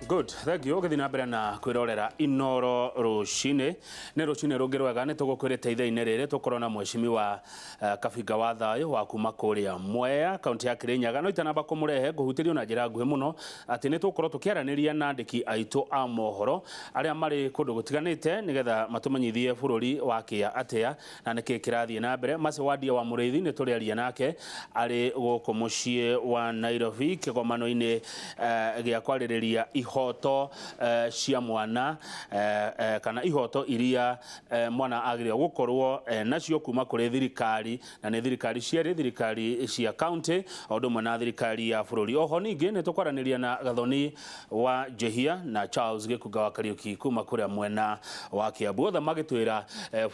Good, thank you. Githina mbere na kwirorera inoro rucine ne rucine rungirwega ne tugukwirite ithaine riri tukorona mheshimiwa Kabinga wa Thayo wa kuma kuria Mwea kaunti ya Kirinyaga no itanamba kumurehe guhutirio na njira nguhi muno ati ne tukorwo tukiaraniria na andiki aitu a mohoro aria mari kundu gutiganite nigetha matumanyithie bururi wa kia atia na niki kirathie na mbere Mase Wadia wa Muriithi ne turiaria nake ari guku mucii wa Nairobi kigomano-ini gia kwaririria ihoto cia mwana kana ihoto iria mwana agiria gukorwo nacio kuma kuri thirikari na ne thirikari ciari thirikari cia county ondo mwana thirikari ya bururi. Oho ningi ne tukwaraniria na Gathoni wa Jehia na Charles Gikuga wa Kariuki kuma kuria mwena wa Kiambu othe magitwira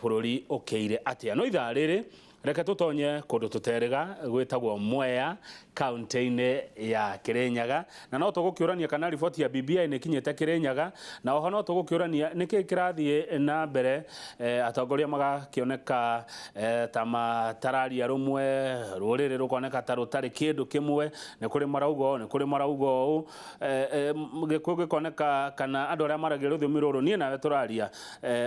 bururi ukeire atia no ithaa riri reke tutonye kundu tuterega gwitagwo Mwea kaunti-ini ya Kirinyaga na no tugukiurania kana riboti ya BBI ni kinyete Kirinyaga na oho no tugukiurania niki kirathie na mbere atongoria magakioneka ta matararia rumwe ruriri rukoneka ta rutari kindu kimwe ni kuri maraugo gikoneka kana andu aria maragia ruthiomi ruru nie nawe turaria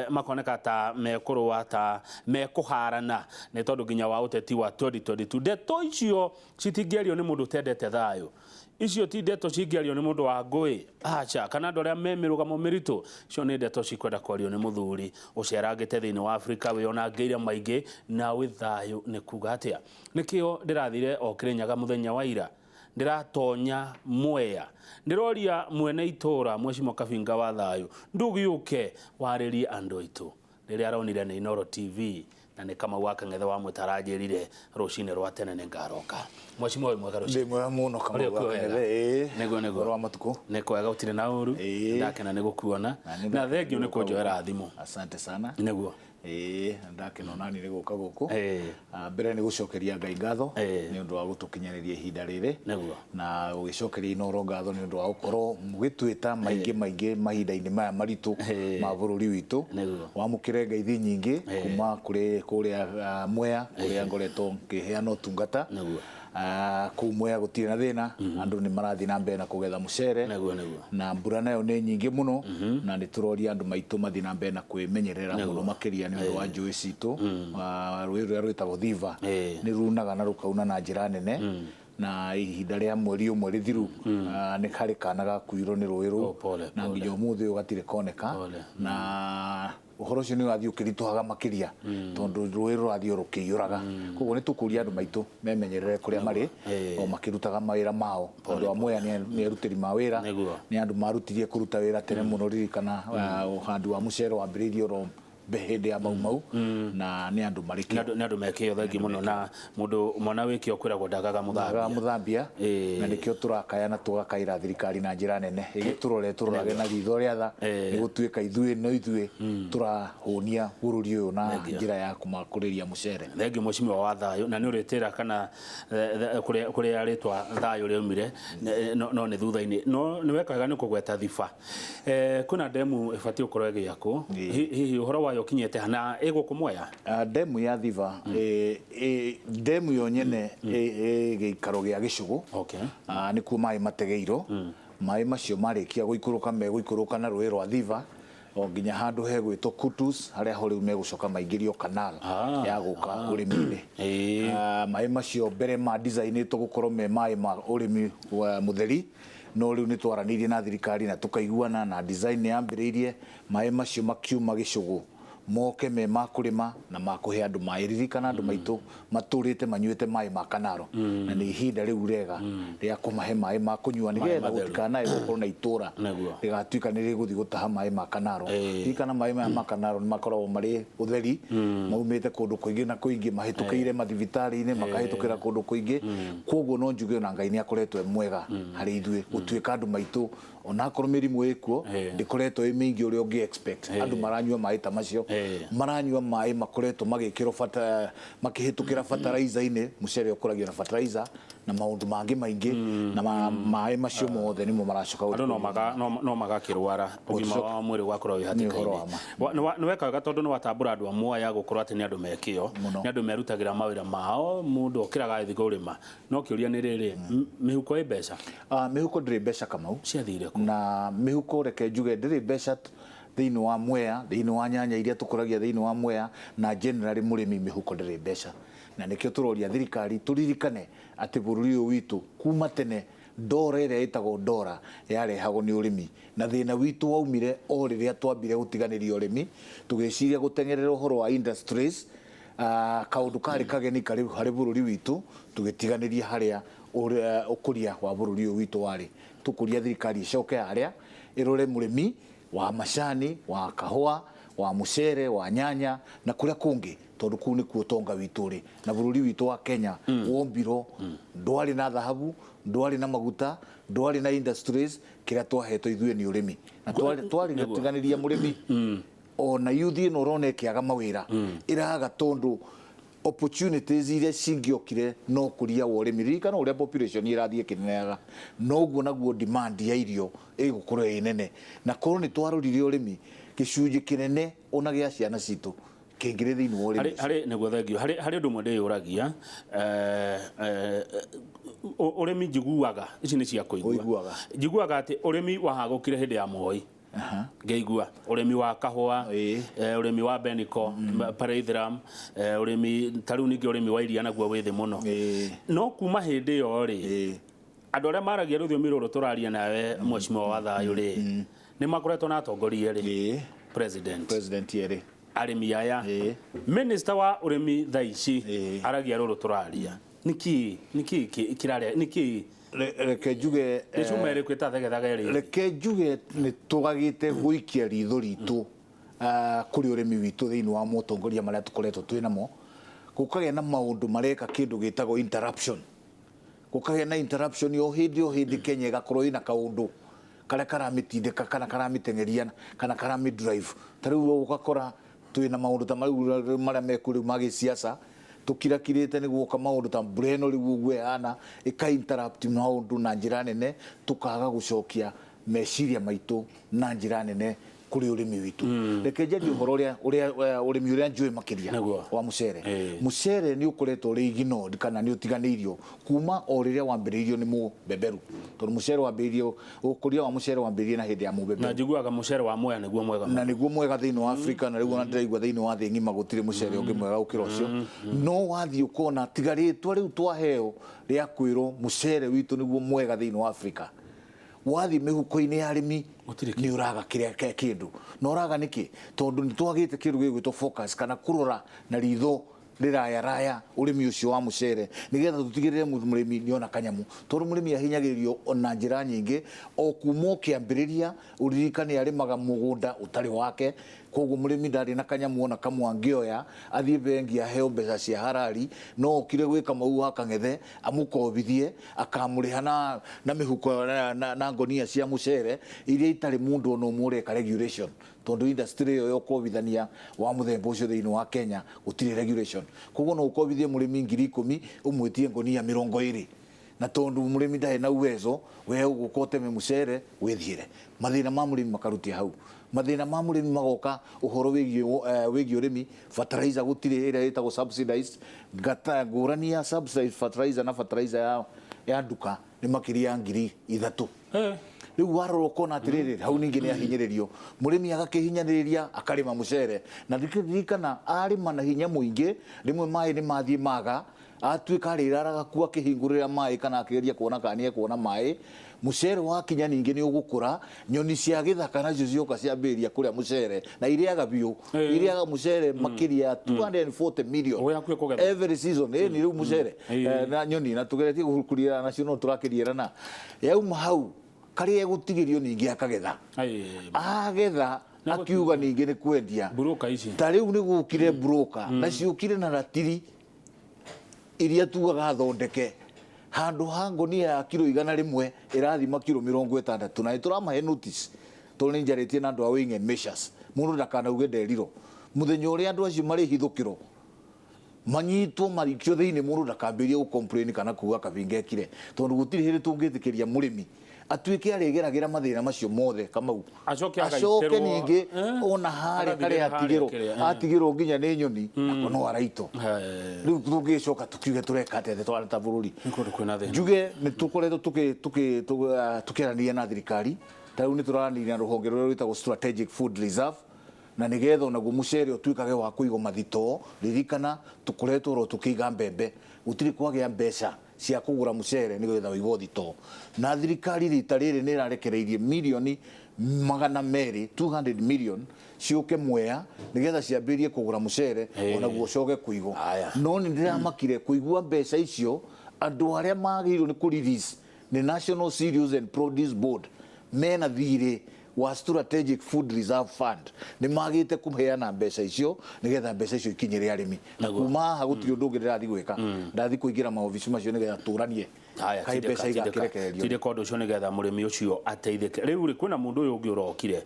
makoneka ta mekurwa ta mekuharana ni tondu ginya wa uteti wa 2022 ndeto icio citingĩario nĩ mũndũ tendete thayo icio ti ndeto cingĩario nĩ mũndũ wa ngũĩ acha kana andũ arĩa memirũgamo mĩritũ icio nĩ ndeto cikwenda kwario nĩ mũthuri ũcerangĩte thĩinĩ wa Afrika wĩonangĩire maingĩ na wĩ thayo nĩ kuga atĩa nĩkĩo ndĩrathire o Kirinyaga mũthenya wa ira ndiratonya Mwea ndiroria mwene itura mheshimiwa Kabinga wa Thayo ndugiuke warĩrie andũ aitũ rĩrĩa aronire nĩ Inoro TV na ni kama waka ngethe wa mutarajirire rucine rwa tene ne ngaroka mheshimiwa we mwega rucine ndimwe muno kama waka ngethe nego rwa matuko nekwega utire na uru ndakena ne gukuona na thengio ne kunjoera thimu asante sana neguo ndakena nani ni guka guku mbere ni gucokeria Ngai ngatho ni undu wa gutukinyaniria ihinda riri na ugicokeria Inoro ngatho ni undu wa gukorwo mugitwita maingi mahinda-ini maya maritu ma bururi witu wa mukire ngeithi nyingi kuma kuri kuria Mwea kuria ngoretwo ngiheana utungata kuu Mwea gutire na thina andu ni marathi na mbere na kugetha mucere na mbura nayo ni nyingi muno na ni turoria andu maitu mathi na mbere na kwimenyerera muno makiria ni undu wa njui citu rwiri rwitagwo Thiva ni runaga na rukauna na njira nene na ihinda ria mweri umwe rithiru ni kari kana gakuirwo ni rwiru na nginya umuthi ugatire koneka na uhoro cio ni wathi ukirituhaga makiria tondu rwiru rathi rukiyuraga koguo ni tukuria andu maitu memenyerere kuria mari o makirutaga mawira mao tondu Mwea ni arutiri mawira ni andu marutirie kuruta wira tene muno ririkana uhandi wa mucere wa mbiririo ro behede ya mau na ni andu mariki ni andu mekio thengi muno na mundu mwana wikio kwiragwo ndagaga muthambia na nikio turakaya na tugakaira thirikari na njira nene igiturore turage na thitho ria tha ni gutuika ithuĩ turahonia bururi uyu na njira ya kumakuriria mucere thengi mheshimiwa wa Thayo na ni uritira kana kuria aritwa Thayo riumire no ni thutha-ini no ni wekaga ni kugweta thiba kuna demu ifati ukorwo giako hihi uhoro wa yokinyete hana iguku Mwea demu ya Thiva demu yo nyene giikaro gia gicugu ni ku mai mategeiro mai macio marikia guikuruka na rũĩ rwa Thiva o nginya handu hegwitwo Kutus haria ho riu megucoka maingirio canal ya guka urimi-ini mai macio mbere ma design to gukorwo me mai ma urimi wa mutheri no riu ni twaranirie na thirikari na tukaiguana na design ya mbiririe mai macio makiuma gicugu moke me makurima na makuhe andu mairirikana andu maitu maturite manyuite mai ma kanaro na ni ihinda riu rega ria kumahe mai ma kunyua nigetha gutikana igukuru na itura rigatuika ni riguthi gutaha mai ma kanaro ikana mai ma kanaro ni makoragwo mari utheri maumite kundu kuingi na kuingi mahitukiire mathibitari-ini makahitukira kundu kuingi koguo no njuge na Ngai ni akoretwe mwega hari ithuĩ gutuika andu maitu ona korwo mirimu ikuo ndikoretwo imingi uria ungi expect andu maranyua mai ta macio maranyua mai makoretwo magikirwo makihitukira fertilizer-ini mucere ukuragio na fertilizer na maundu mangi maingi na maĩ macio mothe nimo maracoka andu no magakirwara ugima wa mwiri gwakorwo wi hatikaini ni wekaga tondu ni watambura andu amwe ya gukorwo ati ni andu mekio ni andu merutagira mawira mao mundu okiraga thigo urima no kiuria ni riri mihuko mbeca mihuko ndiri mbeca Kamau ciathire ku na mihuko reke njuge ndiri mbeca thiini wa Mwea thiini wa nyanya iria tukuragia thiini wa Mwea na generally murimi mihuko ndiri mbeca na nikio turoria thirikari turirikane ati bururi uyu witu kuma tene ndora iria itagwo ndora yarehagwo ni urimi na thina witu waumire o riria twambire gutiganiria urimi tugiciria gutengerera uhoro wa industries kaundu kari kageni kari hari bururi witu tugitiganiria haria ukuria wa bururi uyu witu wari tukuria thirikari icoke haria irore murimi wa macani wa kahua wa mucere wa nyanya na kuria kungi tondu kuu nikuo tonga witu ri na bururi witu wa Kenya wombiro ndwari na dhahabu ndwari na maguta ndwari na industries kiria twahetwo ithuĩ ni urimi na twari gutiganiria murimi ona yuthi no rone kiaga mawira iraga tondu opportunities iria cingiokire no kuria wa urimi ririkana uria population irathie kinenaga noguo naguo demand ya irio igukorwo inene na korwo ni twarorire urimi gicunji kinene ona gia ciana citu kingire thiini wa urimi hari niguo thengio hari undu mwende yuragia urimi njiguaga ici ni cia kuigua njiguaga ati urimi wahagukire hindi ya Moi ngeigua urimi wa kahua urimi wa beniko paraithram urimi tariu ningi urimi wa iria naguo withi muno no kuma hindi yo ri andu aria maragia ruthiomi ruru turaria nawe mweshimiwa wa thayu ri ni makoretwo na atongoria ri president yeri arimi aya minister wa urimi thaici aragia ruru turaria niki kiraria niki reke njuge nicumere kwita thegethaga ri reke njuge ni tugagite guikia ritho ritu kuri urimi witu thiini wa mutongoria maria tukoretwo twinamo gukagia na maundu mareka kindu gitagwo interruption gukagia na interruption yo hindi Kenya igakorwo ina kaundu karia karamitindika kana karamitengeria kana karamidrive tariu ugakora twina maundu ta maria mekuri magi siasa tukirakirite niguo ka maundu ta breno riu gwehana ika interrupt maundu na njira nene tukaga gucokia meciria maitu na njira nene kuri urimi witu reke njerie uhoro uria urimi uria njui makiria wa mucere ni ukoretwo ri ignored kana ni utiganirio kuma o riria wambiririo ni mubeberu tondu mucere wambiririo ukuria wa mucere wambiririo na hindi ya mubeberu na njiguaga mucere wa Mwea niguo mwega na niguo mwega thiini wa Africa na riu ona ndiraigua thiini wa thi ngima gutire mucere ungi mwega ukira ucio no wathi ukona tigaritwa riu twaheo ria kwiro mucere witu niguo mwega thiini wa Africa wathi mihuko-ini ya arimi ni uraga kiria kindu no uraga niki tondu ni twagite kindu gigwitwo focus kana kurora na ritho raya urimi ucio wa mucere nigetha tutigirire murimi ni ona kanyamu tondu murimi ahinyagiririo ona njira nyingi o kumo kiambiriria uririkane arimaga mugunda utari wake koguo murimi ndari na kanyamu ona kamwe angioya athie bengi aheo mbeca cia harari no okire gwika mau akang'ethe amukobithie akamuriha na mihuko na ngonia cia mucere iria itari mundu ono mureka regulation tondu industry yo yokobithania wa muthemba ucio thiini wa Kenya utire regulation koguo no ukobithie murimi 10,000 umwitie ngonia 20 na tondu murimi ndahe na uwezo we ugukote me mucere withiire mathina ma murimi makarutia hau mathina ma murimi magoka uhoro wigi urimi fertilizer gutire ira itagwo subsidized gata ngurania subsidized fertilizer na fertilizer ya duka ni makiria 3,000 riu waroro kona atiriri hau ningi ni ahinyiririo murimi agakihinyaniria akarima mucere na ndiririkana arima na hinya muingi rimwe mai ni mathie maga atuika riraraga ku akihingurira mai kana akigeria kuona kania kuona mai mucere wa kinya ningi ni ugukura nyoni cia githaka nacio cioka ciambiria kuria mucere na iriaga biu iriaga mucere makiria 240 million every season ni riu mucere na nyoni na tugeretie gukurira nacio no turakirierana yauma hau kari egutigirio ningi akagetha agetha akiuga ningi ni kwendia broker ici tariu ni gukire broker na ciukire na ratiri iria tugaga thondeke handu hangonia ya kilo 100 irathima kilo 60 na turamahe notice toni njaritie na andu a wing and measures mundu ndakanauge nderiro muthenya uria andu acio mari hithukiro manyitwo marikio thiini mundu ndakambirie complain kana kuga kabingekire tondu gutiri hiri tungitikiria murimi atuike arigeragira mathina macio mothe Kamau acoke ningi ona hare kare atigirwo nginya ni nyoni ako no araito riu tungicoka tukiuge tureka atete twareta bururi njuge ni tukoretwo tukirania na thirikari tariu ni turaranira ruhonge ruria rwitagwo strategic food reserve na nigetha onaguo mucere utuikage wa kuigo mathito ririkana tukoretwo ro tukiiga mbembe gutiri kwagia mbeca cia kugura mucere nigetha wigo thito na thirikari rita riri ni irarekereirie milioni 200 million ciuke Mwea nigetha ciambirie kugura mucere onaguo coge kuigo no ni ndiramakire kuigua mbeca icio andu aria magirwo ni ku release ni National Cereals and Produce Board mena thiri wa strategic food reserve fund ni magite kuheana mbeca icio nigetha mbeca icio ikinyire arimi na kuma hagutiri undu ungi ndirathi gwika ndathi kuingira maofici macio nigetha turanie kai mbeca igakirekererio tire kondo cio nigetha murimi ucio ateithike riu ri kwina mundu uyu ungi urokire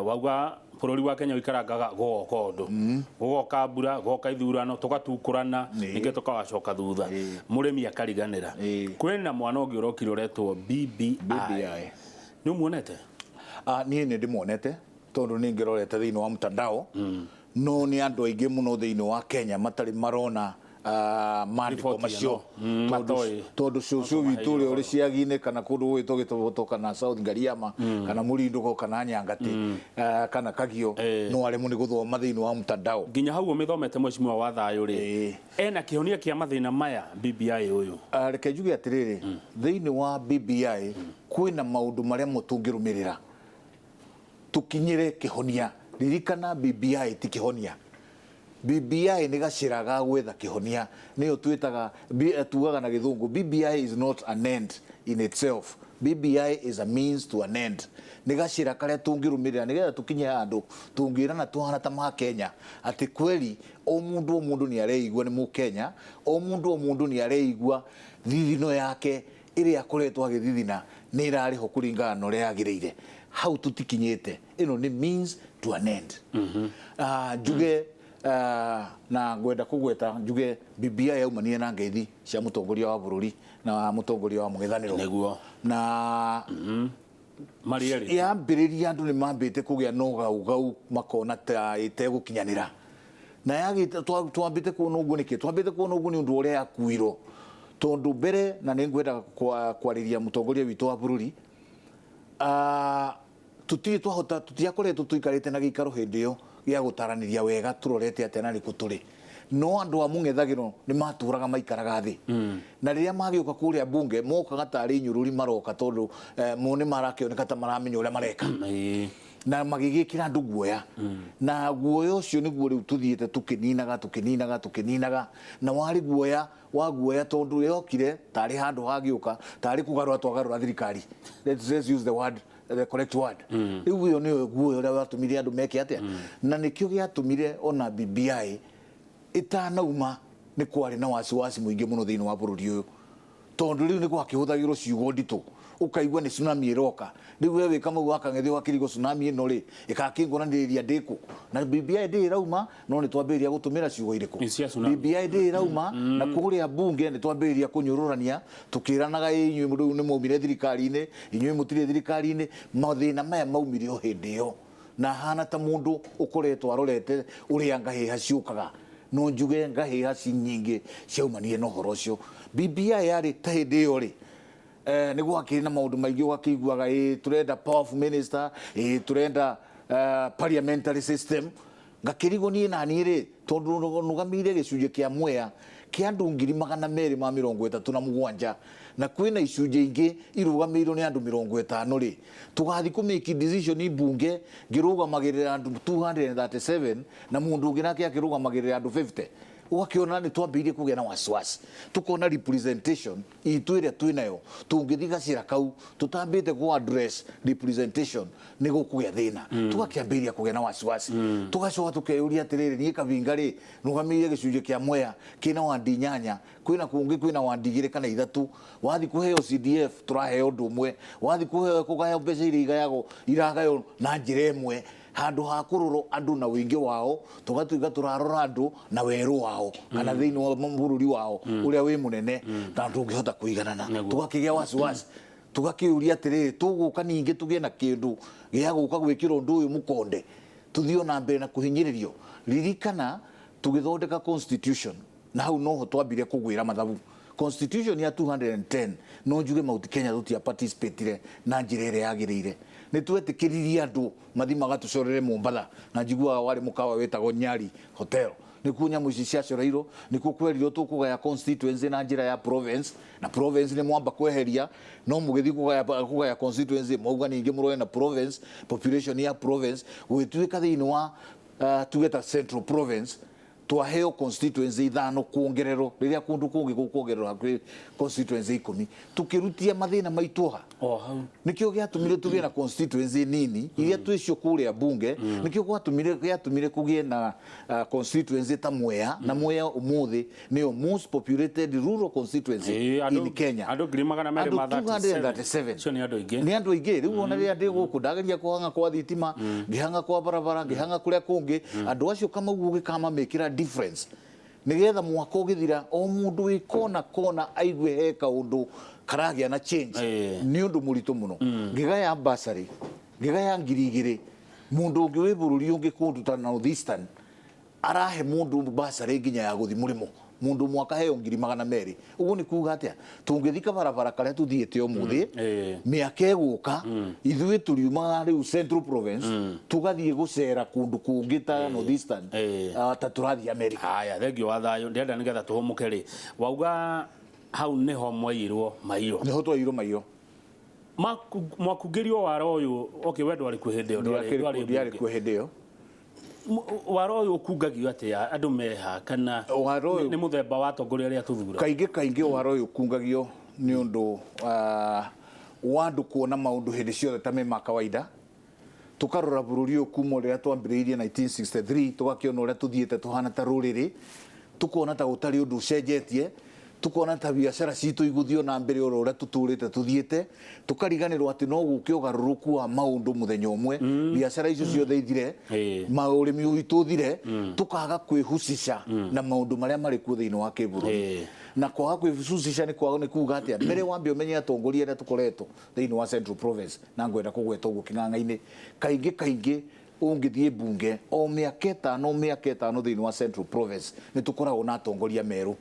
wauga bururi wa Kenya wikarangaga gokondo goka mbura goka ithurano tugatukurana ninge tukawacoka thutha murimi akariganira kwina mwana ungi urokire uretwo BBI ni muonete niĩ nĩ ndĩmuonete tondu nĩ ngĩrorete thĩinĩ wa mtandao no nĩ andũ aingĩ mũno thĩinĩ wa Kenya matarĩ marona maandĩko macio tondu cucu witũ ũrĩa ũrĩ ciagi-inĩ kana kũndũ gwĩtwo Gĩtoboto kana South Ngariama kana Mũrinduko kana Nyangati kana Kagio no aremwo nĩ gũthoma thĩinĩ wa mtandao nginya hau ũmĩthomete mheshimiwa wa thayũ rĩ ena kĩhonia kĩa mathĩna maya BBI ũyũ reke njuge atĩrĩrĩ thĩinĩ wa BBI kwĩna maũndũ marĩa mũtũngĩrũmĩrĩra tukinyire kihonia ririkana BBI ti kihonia BBI ni gacira ga gwetha kihonia niyo twitaga tugaga na githungu BBI is not an end in itself BBI is a means to an end ni gacira karia tungirumirira nigetha tukinye handu tungirana tuhana ta ma Kenya ati kweli o mundu ni areigwa ni mu Kenya o mundu ni areigwa thithino yake iri akoretwo agithithina ni irariho kuringana na uria yagireire how tutikinyete ino ni means to an end njuge na ngwenda kugweta njuge BBI yaumanie na ngeithi cia mutongoria wa bururi na mutongoria wa mung'ethaniro neguo na marieri yambiriria andu ni mambite kugia no gau makona ta itegukinyanira na yagite twambite kuona uguo niki twambite kuona uguo ni undu uria yakuiro tondu mbere na ni ngwenda kwariria mutongoria witu wa bururi tutiri twahota tutiakoretwo tuikarite na gikaro hindi yo gia gutaraniria wega turorete atena ri kuturi no andu a mung'ethagiro ni maturaga maikaraga thi na riria magioka kuria bunge mokaga tari nyururi maroka tondu mone marakioneka ta maramenya uria mareka na magigikira andu guoya na guoya ucio niguo riu tuthiete tukininaga na wari guoya wa guoya tondu yokire tari handu hagiuka tari kugarura twagarura thirikari let's use the word the correct word riu yo ni guoya uria watumire andu meke atia na nikio giatumire ona BBI itanauma ni kwari na wasiwasi muingi muno thiini wa bururi uyu tondu riu ni gwakihuthagirwo ciugo nditu ukaigwa ni tsunami iroka riu wewe kama wakang'ethio wakirigo tsunami ino ri ikakingoraniria ndiku na BBI ndi irauma no ni twambiriria gutumira ciugo iriku BBI ndi irauma na kuria bunge ni twambiriria kunyururania tukiranaga inyui riu ni maumire thirikari-ini inyui mutire thirikari-ini mathina maya maumire o hindi yo na hana ta mundu ukoretwo arorete uria ngahiha ciukaga no njuge ngahiha ci nyingi ciaumanie no horo cio BBI yari ta hindi yo ri ni gwakiri na maundu maingi wakiguaga turenda powerful minister turenda parliamentary system ngakirigo ni nani ri tondu nugamire gicunje kia Mwea kia andu 237 na kwina icunje ingi irugamirwo ni andu 50 ri tugathi ku make decision bunge ngirugamagirira andu 237 na mundu ungi nake akirugamagirira andu 50 ugakiona ni twambirie kugia na wasiwasi tukona representation itwire twinayo tungithigacira kau tutambite ku address representation ni gukugia thina tugakiambiria kugia na wasiwasi tugacoka tukeyuria atiriri ni kavinga ri nugamire gicunje kia Mwea kina wandi nyanya kwina kungi kwina wandi igire kana ithatu wathi kuheo CDF turaheo ndu umwe wathi kuheo kugaya mbeca iri igayago iragayo na njira imwe handu ha kuroro andu na wingi wao tugatuiga turarora andu na weru wao kana thiini wa bururi wao uria wi munene na tungihota kuiganana tugakigia wasiwasi tugakiuria atiriri tuguka ningi tugie na kindu gia guka gwikira undu uyu mukonde tuthio na mbere na kuhinyiririo ririkana tugithondeka constitution na hau no ho twambire kugwira mathabu constitution ya 210 no njuge Mount Kenya tutia participate na njira ire yagirire ni twetikiririe andu mathi magatucorere Mombasa na njigua wari mukawa wetagwo Nyari Hotel ni kunya muici cia coreiro ni kukwerirwo tukugaya constituency na njira ya province na province ni mwamba kweheria no mugithi kugaya constituency mauga ningi muroe na province population ya province gwituika thiini wa tugeta central province twaheo constituency ithano kuongerero riria kundu kungi gukuongerero hakwi constituency 10 tukirutia mathina maituha hau nikio giatumire tugie na constituency nini iria twicio kuria bunge nikio giatumire kugie na constituency ta Mwea na Mwea umuthi nio most populated rural constituency in Kenya andu 237 so ni andu ingi riu ona ria ndi guku ndageria kuhanga kwa thitima ngihanga kwa barabara ngihanga kuria kungi andu acio kama ugugi kama mekira difference nigetha mwaka ugithira o mundu wi kona aigwe heka undu karagia na change ni undu muritu muno ngigaya ambassador ngigaya 2,000 mundu ungi wi bururi ungi kundu ta North Eastern arahe mundu ambassador nginya ya guthi murimo mundu mwaka heo 200,000 ugu ni kuga atia tungithika barabara karia tuthiete umuthi miaka eguka ithui turiuma riu Central Province tugathie gucera kundu kungi ta North Eastern ta turathi America haya thengio wa thayo ndenda nigetha tuhumuke ri wauga hau niho mwairwo mairo niho twairwo mairo mwakungirio waro uyu wendo ari kuhindeo ndwari kuhindeo waro uyu kungagio atia andu meha kana ni muthemba wa tongoria ria tuthura kaingi waro uyu kungagio ni undu wandu kuona maundu hindi ciothe ta me ma kawaida tukarora bururi uyu kuma ria twambiriirie 1963 tugakiona uria tuthiete tuhana ta ruriri tukona ta utari undu ucenjetie tukona ta biashara citu iguthio na mbere uria tuturite tuthiete tukariganirwo ati no guke ugaruruku wa maundu muthenya umwe biashara icio ciothe ithire maurimi witu thire tukaga kwihucisha na maundu maria mari ku thiini wa kibururi na kwaga kwihucisha ni kwaga ni kuga atia mbere wambe umenye atongoria ria tukoretwo thiini wa Central Province na ngwenda kugweta ugu king'ang'a-ini kaingi ungithie bunge o miaka etano thiini wa Central Province ni tukoragwo na atongoria meru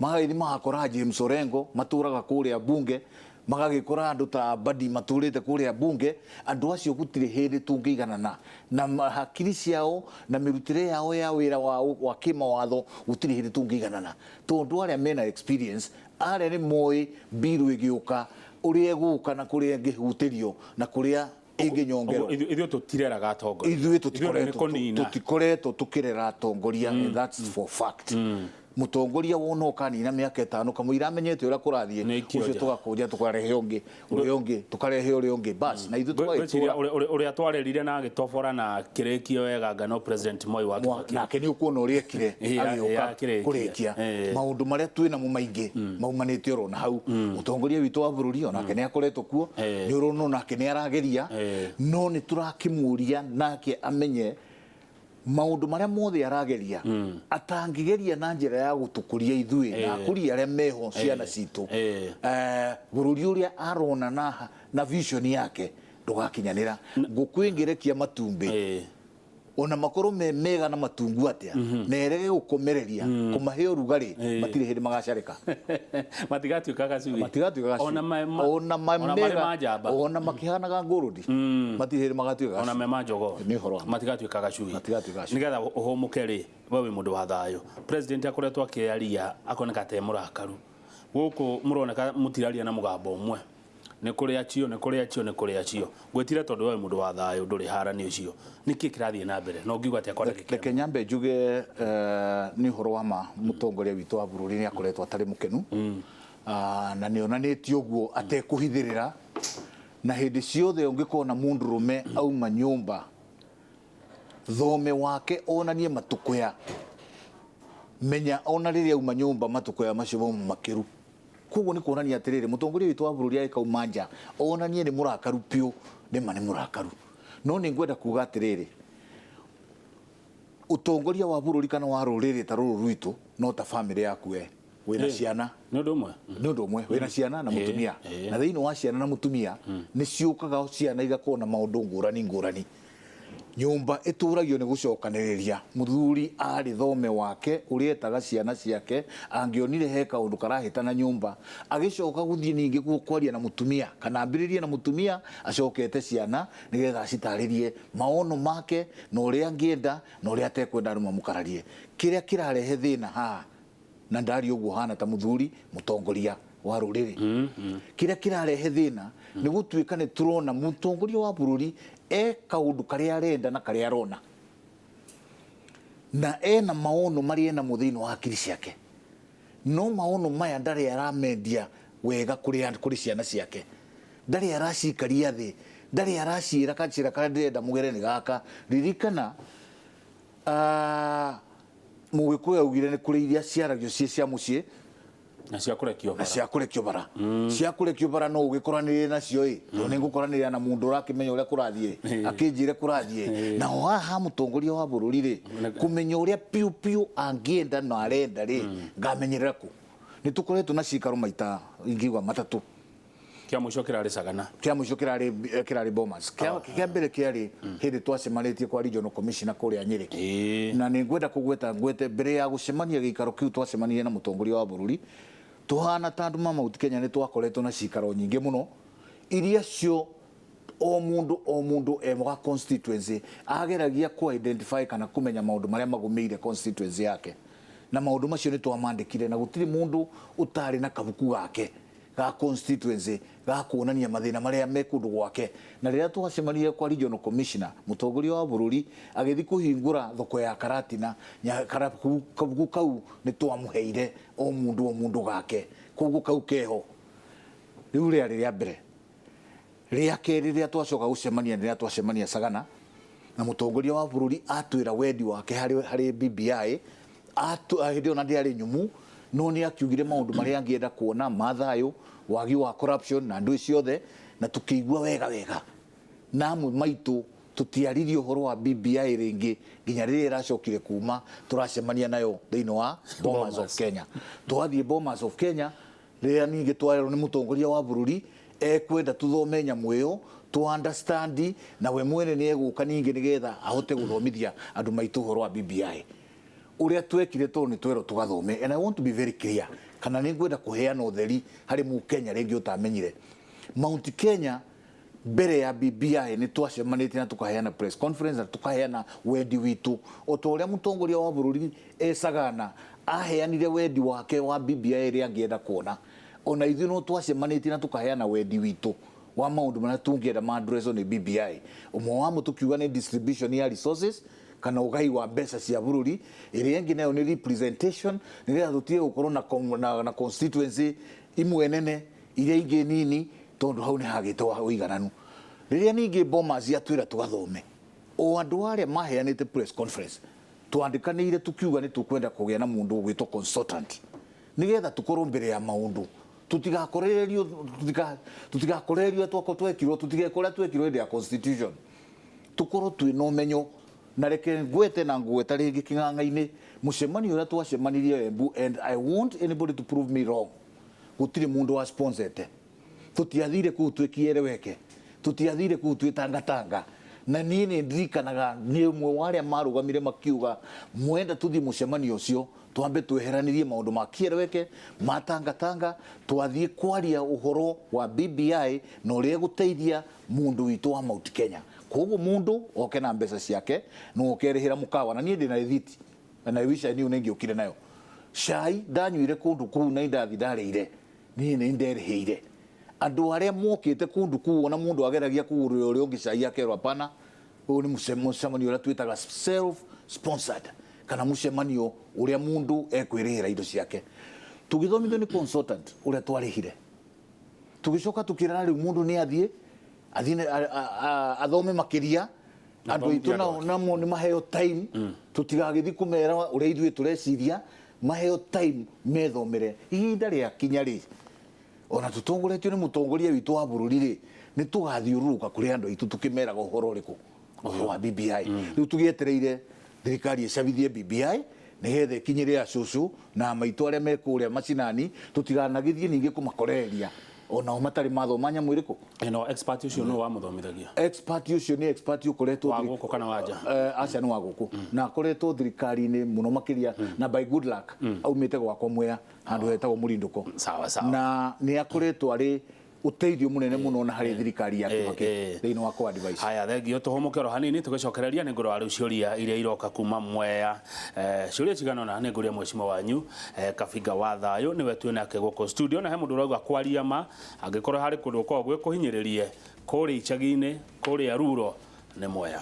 magaithi magakora James Orengo maturaga kuria bunge magagikora andu ta Badi maturite kuria bunge andu acio gutire hindi tungiganana na hakiri ciao na mirutire yao ya wira wa kimawatho gutire hindi tungiganana tondu aria mena experience aria ni moi biru igiuka uria eguka na kuria ngihutirio na kuria inginyongero ithuĩ tutireraga atongoria ithuĩ tutikoretwo tukirera atongoria and that's for fact mutongoria wona ukanina miaka 5 kamwira amenyete uria kurathie ucio tugakunja tukarehe ungi tukarehe ungi bas na ithu tugaitira uria twarerire na agitobora na kirekio wega ngano president Moi wa nake ni ukuona uria kire agioka kurikia maundu maria twina mu maingi maumanite urona hau mutongoria witu wa bururi onake ni akoretwo kuo ni urona nake ni arageria no ni turakimuria nake amenye maundu maria mothe arageria atangigeria na njira ya gutukuria ithui na kuria aria meho ciana citu bururi uria arona na vision yake ndugakinyanira ngukwingirekia matumbi ona makoro mega na matungu atia nerege gukomereria kumahe urugari matire hindi magacarika matigatuika gacugi ona makihanaga ngurudi matire hindi magatuika ona me majogo ni horo matigatuika gacugi nigetha uhumuke ri wewe mundu wa thayo president akoretwo akiaria akoneka te murakaru guku muroneka mutiraria na mugambo umwe ni kuria cio gwetire tondu wewe mundu wa thayo nduri harani ucio niki kirathie na mbere no ngiuga ati akora reke nyambe njuge ni horo wa ma mutongoria witu wa bururi ni akoretwo atari mukenu na ni onanitio guo atekuhithirira na hindi ciothe ungikona mundu rume auma nyumba thome wake onanie matukuya menya ona riria auma nyumba matukuya macio makiru kugo ni kuonania atiriri mutongoria witu wa bururi aika umanja onanie ni murakaru pio ni mane murakaru no nĩ ngwenda kuga atĩrĩrĩ, utongoria wa bururi kana wa rũrĩrĩ ta rũrũ rwitũ no ta family yaku wĩna ciana nĩ ũndũ ũmwe wĩna ciana na mũtumia na thĩinĩ wa ciana na mũtumia nĩ ciũkaga ciana igakorwo na maũndũ ngũrani nyumba ĩtũragio nĩ gũcokanĩrĩria. Mũthuri arĩ thome wake ũrĩa etaga ciana ciake angĩonire he kaũndũ karahĩtana nyumba agĩcoka gũthiĩ ningĩ kwaria na mũtumia kana ambĩrĩrie na mũtumia acokete ciana nĩgetha acitarĩrie maono make na ũrĩa angĩenda na ũrĩa atekwenda andũ mamũkararie. Kĩrĩa kĩrarehe thĩna haha na ndari ũguo hana ta mũthuri mũtongoria wa rũrĩrĩ, kĩrĩa kĩrarehe thĩna nĩ gũtuĩka nĩ tũrona mũtongoria wa bũrũri kaũndũ karĩa arenda na karĩa arona na ena maono marĩa ena mũthĩinĩ wa hakiri ciake, no maono maya ndarĩ aramendia wega kũrĩ ciana ciake, ndarĩ aracikaria thĩ, ndarĩ araciĩra gacira karĩa ndĩrenda mũgere nĩ gaka. Ririkana Mũgĩkũyũ augire nĩ kũrĩ iria ciaragio cia mũciĩ na cia kũrekio bara cia kũrekio bara no ũgĩkoranĩrĩre nacio no nĩ ngũkoranĩrĩra na mũndũ ũrakĩmenya ũrĩa kũrathiĩ akĩnjĩre kũrathiĩ na haha mũtongoria wa bũrũri kũmenya ũrĩa piu angĩenda na arenda ngamenyerera kũ. Nĩ tũkoretwo na cikaro maita ingiuga matatũ. Kĩa mũico kĩrarĩ Sagana, kĩa mũico kĩrarĩ Bomas, kĩa mbere kĩarĩ hĩndĩ twacemanĩtie kwa regional commissioner kũrĩa Nyĩrĩ, na nĩ ngwenda kũgweta mbere ya gũcemania gĩikaro kĩu twacemanirie na mũtongoria wa bũrũri tuhana ta andũ Mount Kenya nĩ twakoretwo na cikaro nyingĩ mũno iria cio o mũndũ wa constituency ageragia ku identify kana kũmenya maũndũ marĩa magũmĩire constituency yake, na maũndũ macio nĩ twamandĩkire na gũtirĩ mũndũ ũtarĩ na kabuku gake ga constituency ga kuonania mathĩna marĩa me kũndũ gwake. Na rĩrĩa twacemanirie kwa regional commissioner mũtongoria wa bũrũri agĩthiĩ kũhingũra thoko ya Karatina, kabuku kau nĩ twamũheire o mũndũ gake, koguo kau keho. Rĩu rĩarĩ rĩa mbere. Rĩa kerĩ rĩrĩa twacoka gũcemania rĩrĩa twacemania Sagana na mũtongoria wa bũrũri atwĩra wendi wake harĩ BBI hĩndĩ ona ndĩarĩ nyumu, no nĩ akiugire maũndũ marĩa angĩenda kuona mathayũ, wagi wa corruption na andũ ciothe, na tukĩigua wega na amwe maitũ tũtiaririe ũhoro wa BBI rĩngĩ nginya rĩrĩa ĩracokire kuma tũracemania nayo thĩinĩ wa Bomas of Kenya. Twathiĩ Bomas of Kenya rĩrĩa ningĩ twarerwo nĩ mũtongoria wa bũrũri ekwenda tũthome nyamũ ĩyo to understand, na we mwene nĩ egũka ningĩ nĩgetha ahote gũthomithia andũ maitũ ũhoro wa BBI ũrĩa twekire tondũ nĩ twerwo tũgathome. And I want to be very clear, kana nĩ ngwenda kũheana ũtheri harĩ Mũkenya rĩngĩ ũtamenyire. Mount Kenya mbere ya BBI nĩ twacemanĩtie na tũkaheana press conference na tũkaheana wendi witũ o ta ũrĩa mũtongoria wa bũrũri Sagana aheanire wendi wake wa BBI ĩrĩa angĩenda kuona. Ona ithuĩ no twacemanĩtie na tũkaheana wendi witũ wa maũndũ marĩa tũngĩenda maandresswo nĩ BBI. Ũmwe wamo tũkiuga nĩ distribution ya resources kana ũgai wa mbeca cia bũrũri, ĩrĩa ĩngĩ nayo nĩ representation, nĩgetha tũtige gũkorwo na constituency imwe nene iria ingĩ nini, tondũ hau nĩ hagĩte ũigananu. Rĩrĩa ningĩ Bomas atwĩra tũgathome, o andũ arĩa maheanĩte press conference twandĩkanĩire tũkiuga nĩ tũkwenda kũgĩa na mũndũ ũgwĩtwo consultant, nĩgetha tũkorwo mbere ya maũndũ tũtigakorererio twekirwo tũtigekora twekirwo hĩndĩ ya constitution, tũkorwo twĩna ũmenyo. Na reke ngwete na ngweta rĩngĩ kĩng'ang'a-inĩ mũcemanio ũrĩa twacemanirie Embu, and I want anybody to prove me wrong, gũtirĩ mũndũ wa sponsorete, tũtiathire kũu twĩkiereweke, tũtiathire kũu twĩtangatanga. Na niĩ nĩ ndirikanaga nĩ ũmwe wa arĩa marũgamire makiuga mwenda tũthiĩ mũcemanio ũcio twambe tweheranirie maũndũ ma kiereweke matangatanga, twathiĩ kwaria ũhoro wa BBI na ũrĩa gũteithia mũndũ witũ wa Mount Kenya. Koguo mũndũ oke na mbeca ciake no okerĩhĩra mũkawa, na niĩ ndĩ na rĩthiti na wish I knew nĩ ngĩũkire nayo. Cai ndanyuire kũndũ kũu na indathi ndarĩire niĩ nĩ nderĩhĩire. Andũ arĩa mokĩte kũndũ kũu ona mũndũ ageragia kũgũrĩra ũrĩa ũngĩ cai akerwo hapana, ũyũ nĩ mũcemanio ũrĩa twĩtaga self sponsored, kana mũcemanio ũrĩa mũndũ ekwĩrĩhĩra indo ciake. Tũgĩthomithio nĩ consultant ũrĩa twarĩhire, tũgĩcoka tũkĩrana rĩu mũndũ nĩ athiĩ athome makĩria, andũ aitũ namo nĩ maheo time, tũtigagĩthiĩ kũmera ũrĩa ithuĩ tũreciria, maheo time methomere. Ihinda rĩa kinya rĩ, ona tũtongoretio nĩ mũtongoria witũ wa bũrũri rĩ, nĩ tũgathiũrũrũka kũrĩ andũ aitũ tũkĩmeraga ũhoro ũrĩkũ wa BBI riu tugietereire thirikari icabithie BBI nigetha ikinyire acucu na maitu aria mekuria macinani tutiganagithie ningi kumakoreria ona matari mathoma nyamũ ĩrĩkũ ino expert ucio no wa muthomithagia expert ucio ni expert ukoretwo wa guku kana wanja aca ni wa guku na akoretwo thirikari-inĩ muno makiria na by good luck aumite gwakwa Mwea handu hetagwo Mũrindũko sawa sawa na ni akoretwo ari uteithio munene muno na hari thirikari ya Kibaki thiini wa kwa advice haya thengio tuhomokero hanini tugicokereria ni ngoro wa ciuria iria iroka kuma Mwea ciuria cigana na ni nguria mweshimo wanyu Kabiga wa Thayo niwe twina nake guko studio na he mundu urauga kwaria ma angikorwo hari kundu kwa gwe kuhinyiririe kuri icagi-ini kuri aruro ni Mwea.